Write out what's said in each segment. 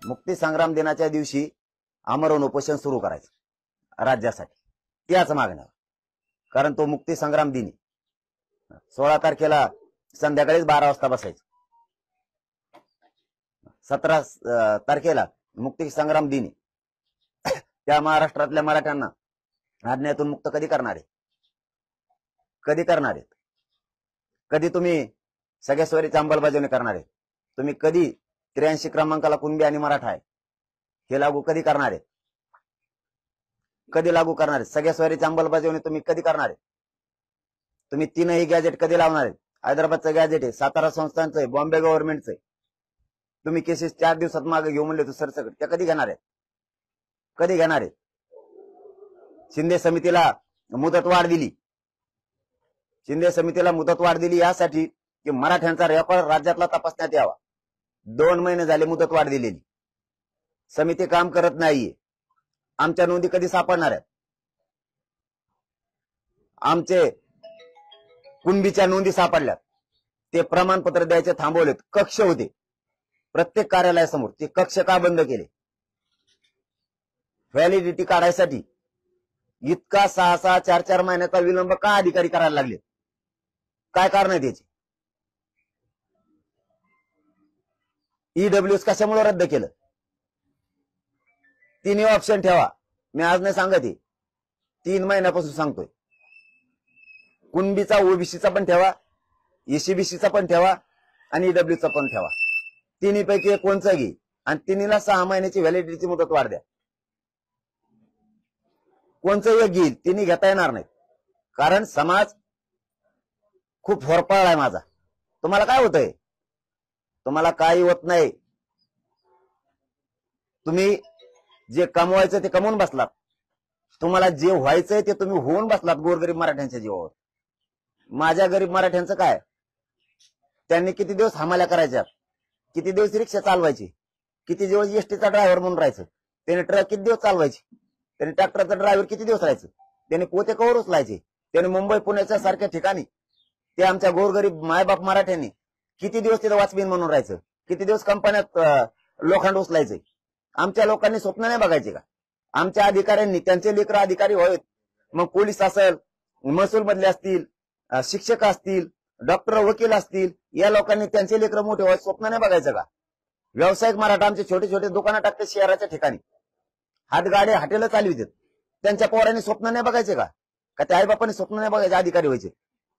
मुक्ती संग्राम दिनाच्या दिवशी आमरण उपोषण सुरू करायचं राज्यासाठी, त्याच मागण्यावर. कारण तो मुक्ती संग्राम दिनी 16 तारखेला संध्याकाळीच 12 वाजता बसायचं. 17 तारखेला मुक्ती संग्राम दिनी त्या महाराष्ट्रातल्या मराठ्यांना आज्ञेतून मुक्त कधी करणार आहे? कधी करणार आहेत? कधी तुम्ही सगळ्या सोयरीची अंमलबजावणी करणार आहे? तुम्ही कधी 83 क्रमांकाला कुणबी आणि मराठा आहे हे लागू कधी करणार आहेत? कधी लागू करणार आहेत? सगळ्या सोयरीची अंमलबजावणी तुम्ही कधी करणार आहे? तुम्ही 3ही गॅजेट कधी लावणार आहेत? हैदराबादचं गॅजेट आहे, सातारा संस्थांचं आहे, बॉम्बे गव्हर्नमेंटचं आहे. तुम्ही केसेस 4 दिवसात मागे घेऊ म्हणले तर सरसकट त्या कधी घेणार आहेत? कधी घेणार आहेत? शिंदे समितीला मुदतवाढ दिली. शिंदे समितीला मुदतवाढ दिली यासाठी की मराठ्यांचा रेकॉर्ड राज्यातला तपासण्यात यावा. 2 महिने झाले मुदतवाढ दिलेली. समिती काम करत नाहीये. आमच्या नोंदी कधी सापडणार आहेत? आमचे कुणबीच्या नोंदी सापडल्यात, ते प्रमाणपत्र द्यायचे थांबवलेत. कक्ष होते प्रत्येक कार्यालयासमोर, ते कक्ष का बंद केले? व्हॅलिडिटी काढायसाठी इतका 6-6, 4-4 महिन्याचा विलंब का अधिकारी करायला लागले? काय कारण आहे त्याची? ईडब्ल्यूएस कशामुळे रद्द केलं? 3 ऑप्शन ठेवा. मी आज नाही सांगत, 3 महिन्यापासून सांगतोय. कुणबीचा, ओबीसीचा पण ठेवा, एसीबीसीचा पण ठेवा आणि ईडब्ल्यूचा पण ठेवा. 3 पैकी एक कोणचं घे आणि 3ला 6 महिन्याची व्हॅलिडिटीची मुदत वाढ द्या. कोणचं एक घेईल, 3 घेता येणार नाही. कारण समाज खूप होरपळला आहे माझा. तुम्हाला काय होतंय? तुम्हाला काही होत नाही. तुम्ही जे कमवायचं ते कमवून बसलात. तुम्हाला जे व्हायचंय ते तुम्ही होऊन बसलात गोरगरीब मराठ्यांच्या जीवावर. माझ्या गरीब मराठ्यांचं काय? त्यांनी किती दिवस हमाल्या करायच्या? किती दिवस रिक्षा चालवायची? किती दिवस एसटीचा ड्रायव्हर म्हणून राहायचं? त्याने ट्रक किती दिवस चालवायची? त्याने ट्रॅक्टरचा ड्रायव्हर किती दिवस राहायचं? त्याने पोते कवर उचलायचे? त्याने मुंबई पुण्याच्या सारख्या ठिकाणी ते आमच्या गोरगरीब मायबाप मराठ्यांनी किती दिवस तिथं वॉचमॅन म्हणून राहायचं? किती दिवस कंपन्यात लोखंड उचलायचे? आमच्या लोकांनी स्वप्न नाही बघायचे का? आमच्या अधिकाऱ्यांनी त्यांचे लेकर अधिकारी व्हावेत. मग पोलीस असेल, महसूल मधले असतील, शिक्षक असतील, डॉक्टर, वकील असतील, या लोकांनी त्यांचे लेकर मोठे व्हावे स्वप्न नाही बघायचं का? व्यावसायिक मराठा आमचे छोटे छोटे दुकानं टाकते शहराच्या ठिकाणी, हातगाड्या हॉटेल चालवितात. त्यांच्या पोरांनी स्वप्न नाही बघायचे का? का त्या आईबापांनी स्वप्न नाही बघायचे अधिकारी व्हायचे?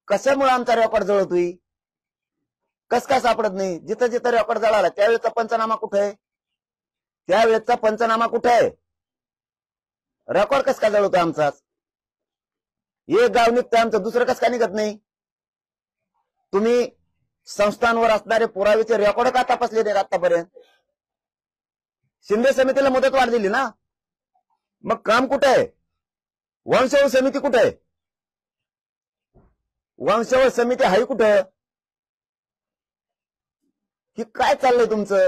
कशामुळे आमचा रेकॉर्ड जळतोय? कस काय सापडत नाही? जिथं जिथं रेकॉर्ड जळाला त्यावेळेचा पंचनामा कुठे आहे? त्यावेळेचा पंचनामा कुठे आहे? रेकॉर्ड कस काय जळतोय आमचाच? एक गाव निघतंय आमचं, दुसरं कस काय निघत नाही? तुम्ही संस्थांवर असणारे पुराव्याचे रेकॉर्ड का तपासले नाहीत आतापर्यंत? शिंदे समितीला मुदतवाढ दिली ना, मग काम कुठे आहे? वंशवळ समिती कुठे आहे? वंशवळ समिती आहे कुठं? ही काय चाललंय तुमचं?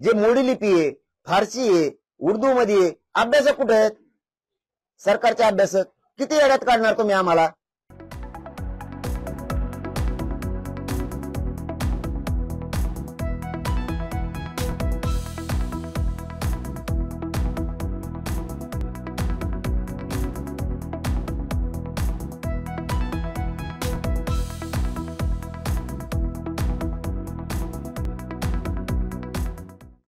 जे मोडी लिपी आहे, फारसी आहे, उर्दू मध्ये अभ्यासक कुठे आहेत? सरकारचे अभ्यासक किती येड्यात काढणार तुम्ही आम्हाला?